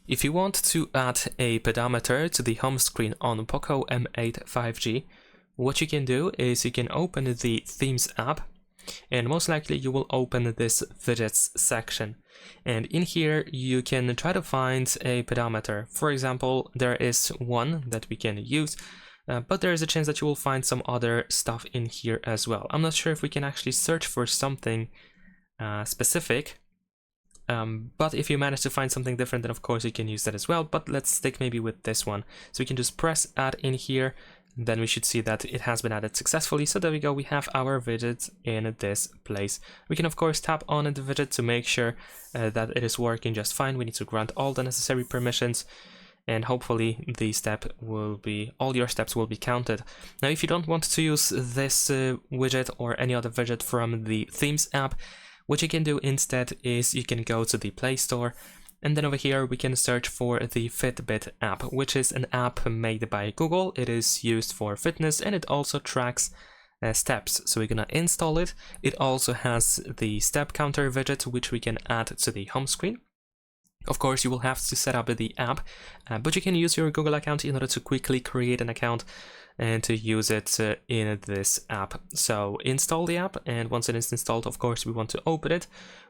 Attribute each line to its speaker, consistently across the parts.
Speaker 1: If you want to add a pedometer to the home screen on POCO M8 5G, what you can do is you can open the Themes app, and most likely you will open this widgets section. And in here you can try to find a pedometer. For example, there is one that we can use, but there is a chance that you will find some other stuff in here as well. I'm not sure if we can actually search for something specific. But if you manage to find something different, then of course you can use that as well. But let's stick maybe with this one. So we can just press add in here, then we should see that it has been added successfully. So there we go, we have our widget in this place. We can of course tap on the widget to make sure that it is working just fine. We need to grant all the necessary permissions, and hopefully all your steps will be counted. Now if you don't want to use this widget or any other widget from the Themes app, what you can do instead is you can go to the Play Store, and then over here we can search for the Fitbit app, which is an app made by Google. It is used for fitness and it also tracks steps. So we're gonna install it. It also has the step counter widget, which we can add to the home screen. Of course, you will have to set up the app, but you can use your Google account in order to quickly create an account and to use it in this app. So install the app, and once it is installed, of course, we want to open it,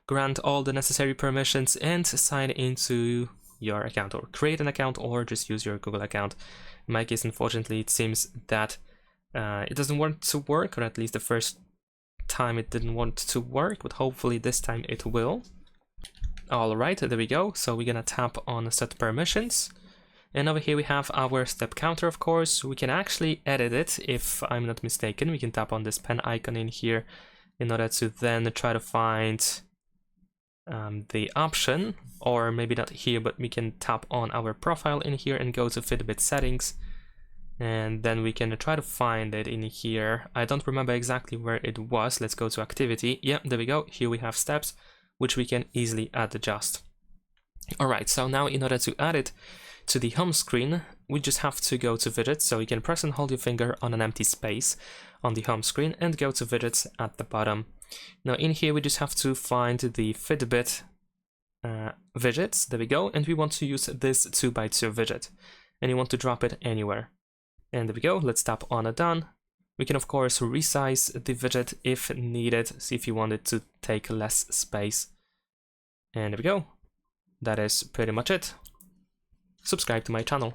Speaker 1: grant all the necessary permissions, and sign into your account, or create an account, or just use your Google account. In my case, unfortunately, it seems that it doesn't want to work, or at least the first time it didn't want to work, but hopefully this time it will. Alright, there we go. So we're gonna tap on set permissions, and over here we have our step counter. Of course, we can actually edit it if I'm not mistaken. We can tap on this pen icon in here in order to then try to find the option, or maybe not here, but we can tap on our profile in here and go to Fitbit settings, and then we can try to find it in here. I don't remember exactly where it was. Let's go to activity. Yeah, there we go. Here we have steps, which we can easily adjust. Alright, so now in order to add it to the home screen, we just have to go to widgets. So you can press and hold your finger on an empty space on the home screen and go to widgets at the bottom. Now in here we just have to find the Fitbit widgets. There we go, and we want to use this 2x2 widget, and you want to drop it anywhere. And there we go, let's tap on a done. We can of course resize the widget if needed, see if you want it to take less space. And there we go. That is pretty much it. Subscribe to my channel.